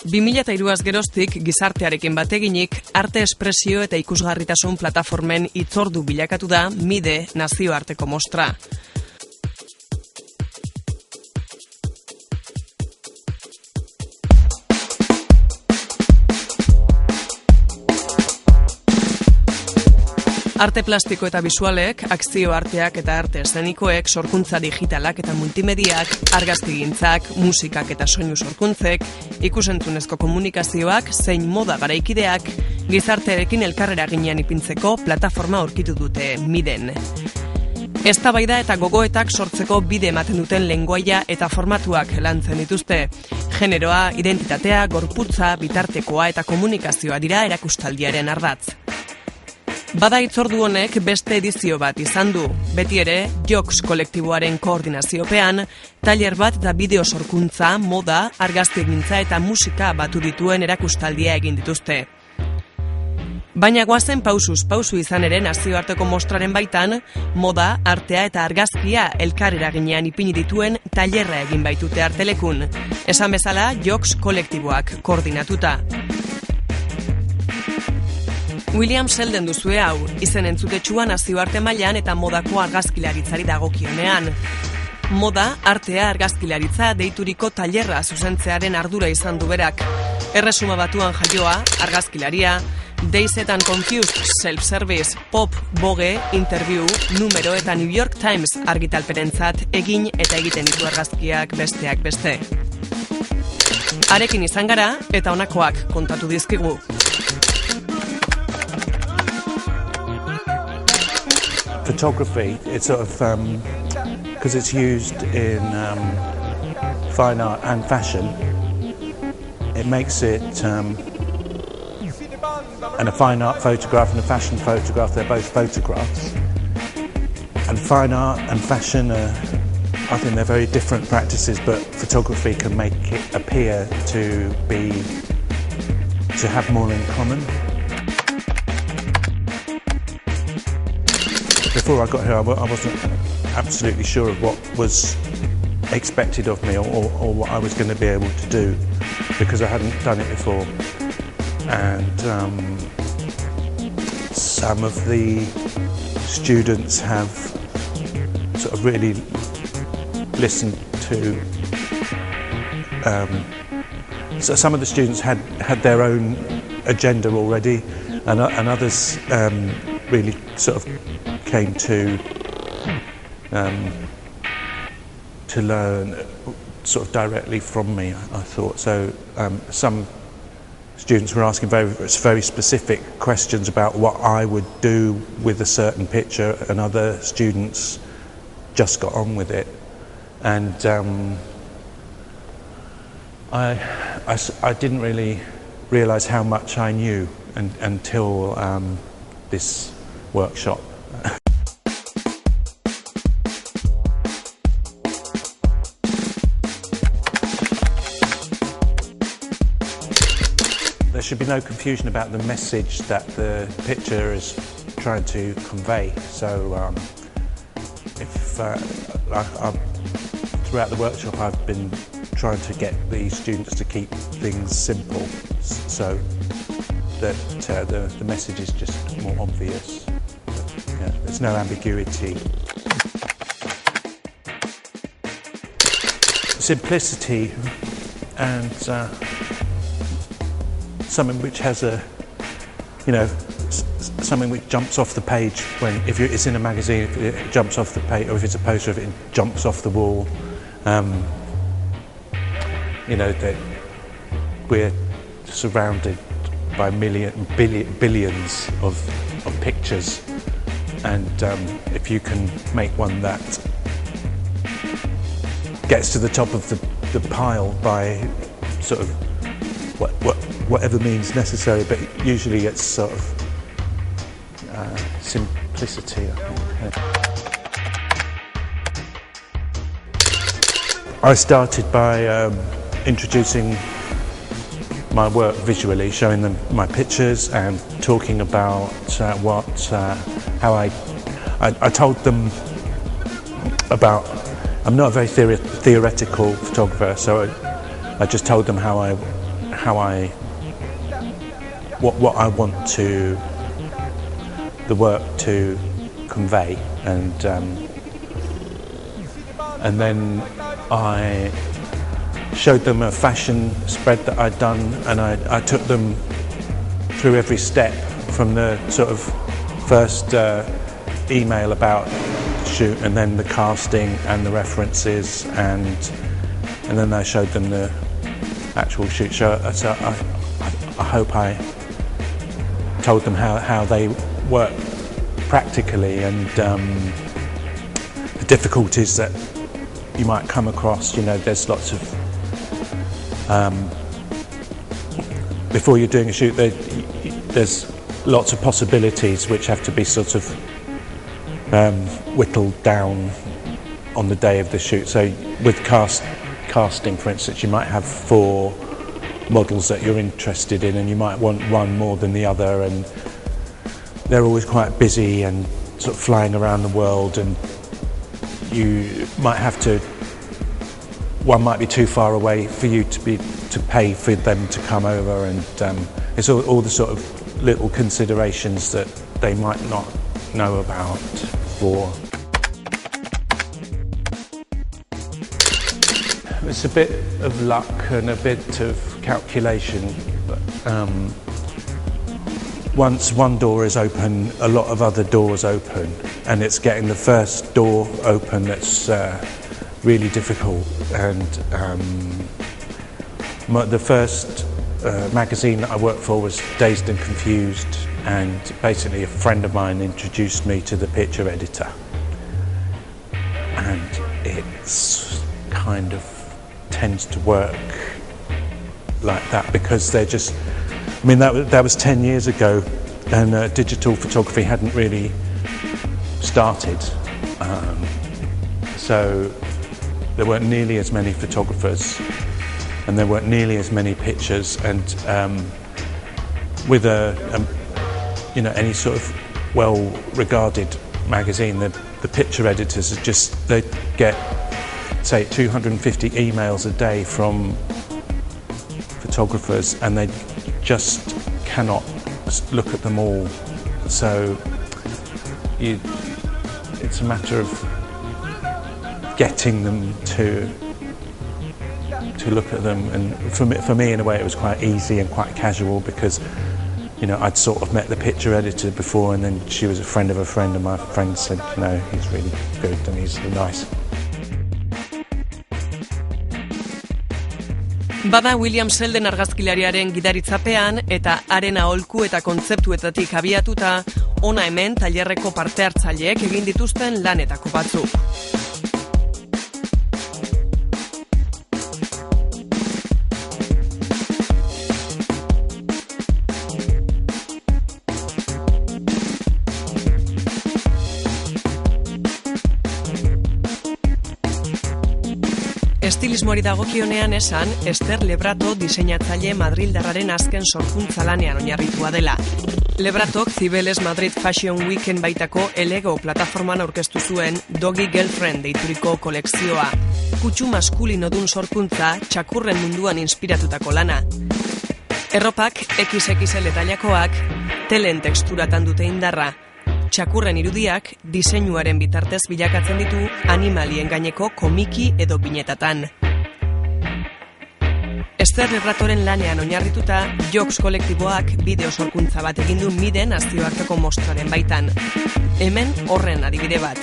2003 geroztik gizartearekin bateginik arte espresio eta ikusgarritasun plataformen hitzordu bilakatu da MIDE nazioarteko mostra. Arte plastiko eta bisualek, akzio arteak eta arte eszenikoek, sorkuntza digitalak eta multimediak, argazkigintzak, musikak eta soinu sorkuntzek, ikusentzunezko komunikazioak, zein moda garaikideak, gizartearekin elkarrera ginean ipintzeko plataforma aurkitu dute MIDEn. Eztabaida eta gogoetak sortzeko bide ematen duten lengoaia eta formatuak lantzen dituzte. Generoa, identitatea, gorputza, bitartekoa eta komunikazioa dira erakustaldiaren ardatz. Bada hitzordu honek beste edizio bat izan du. Beti ere, kolektiboaren koordinaziopean, tailer bat da bideo sorkuntza, moda, argazkigintza eta musika batu dituen erakustaldia egin dituzte. Baina goazen pausuz pausu izan ere nazioarteko mostraren baitan, moda, artea eta argazkia elkar eraginean ipini dituen tailerra egin baitute Artelekun. Esan bezala, kolektiboak koordinatuta. William Sheldon duzue hau, izen entzutetsua nazioarte mailan eta modako argazkilaritzari dagokionean. Moda, artea, argazkilaritza deituriko tailerra zuzentzearen ardura izan du berak. Erresuma Batuan jaioa, argazkilaria, Dazed and Confused, Self-Service, Pop, Vogue, Interview, Numero eta New York Times argitalperentzat egin eta egiten ditu argazkiak besteak beste. Harekin izan gara eta honakoak kontatu dizkigu. Photography, it's sort of, because it's used in fine art and fashion, it makes it, and a fine art photograph and a fashion photograph, they're both photographs. And fine art and fashion are, I think they're very different practices, but photography can make it appear to have more in common. Before I got here, I wasn't absolutely sure of what was expected of me or what I was going to be able to do, because I hadn't done it before. And some of the students have sort of really listened to. So some of the students had their own agenda already, and others really sort of came to learn sort of directly from me, I thought. So some students were asking very specific questions about what I would do with a certain picture, and other students just got on with it. And I didn't really realise how much I knew until this workshop. There should be no confusion about the message that the picture is trying to convey. So throughout the workshop I've been trying to get the students to keep things simple, so that the message is just more obvious. There's no ambiguity. Simplicity and something which has something which jumps off the page if it's in a magazine, if it jumps off the page, or if it's a poster, if it jumps off the wall. That we're surrounded by billions of pictures, and if you can make one that gets to the top of the pile by sort of whatever means necessary, but usually it's sort of simplicity, I think. I started by introducing my work visually, showing them my pictures and talking about how I told them about. I'm not a very theoretical photographer, so I just told them how what I want the work to convey, and then I showed them a fashion spread that I'd done, and I took them through every step from the sort of first email about the shoot, and then the casting and the references, and then I showed them the actual shoot. So I hope I told them how they work practically, and the difficulties that you might come across. You know, there's lots of before you're doing a shoot, there's lots of possibilities which have to be sort of whittled down on the day of the shoot. So with casting, for instance, you might have 4 models that you're interested in, and you might want one more than the other, and they're always quite busy and sort of flying around the world, and you might have to, one might be too far away for you to pay for them to come over, and it's all the sort of little considerations that they might not know about before. It's a bit of luck and a bit of calculation, but once one door is open, a lot of other doors open, and it's getting the first door open that's really difficult. And the first magazine that I worked for was Dazed and Confused, and basically a friend of mine introduced me to the picture editor, and it's kind of tends to work like that, because they're just, I mean, that was 10 years ago, and digital photography hadn't really started, so there weren't nearly as many photographers, and there weren't nearly as many pictures, and with you know, any sort of well-regarded magazine, the picture editors are just, they get, say, 250 emails a day from photographers, and they just cannot look at them all. So it's a matter of getting them to look at them, and for me in a way it was quite easy and quite casual, because, you know, I'd sort of met the picture editor before, and then she was a friend of a friend, and my friend said, you know, he's really good and he's nice. Bada William Selden argazkilariaren gidaritzapean eta haren aholku eta kontzeptuetatik abiatuta, hona hemen tailerreko parte hartzaileek egin dituzten lanetako batzuk. Estilismoari dagokionean esan, Ester Lebrato diseinatzaile madrildarraren azken sorkuntza lanean oinarritua dela. Lebratok Cibeles Madrid Fashion Weeken baitako Elego plataforman aurkeztu zuen Doggy Girlfriend deituriko kolekzioa. Kutsu maskulinodun sorkuntza, txakurren munduan inspiratutako lana. Erropak XXL tailakoak, telen teksturatan dute indarra. Txakurren irudiak diseinuaren bitartez bilakatzen ditu animalien gaineko komiki edo binetatan. Ester Lebratoren lanean oinarrituta, Joks kolektiboak bideo sorkuntza bat egin du Miden nazioarteko mostraren baitan. Hemen horren adibide bat.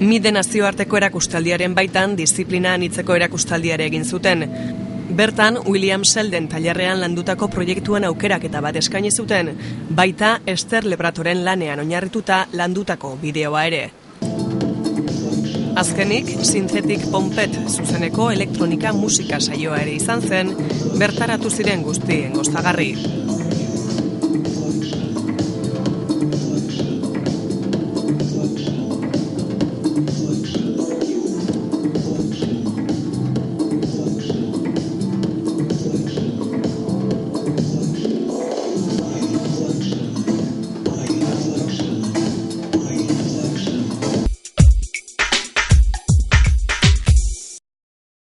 Mide nazioarteko erakustaldiaren baitan diziplina anitzeko erakustaldiare egin zuten. Bertan, William Selden tailerrean landutako proiektuen aukeraketa bat eskaini zuten, baita Ester Lebratoren lanean oinarrituta landutako bideoa ere. Azkenik, Synthetic Pompet zuzeneko elektronika musika saioa ere izan zen, bertaratu ziren guztien gozagarri.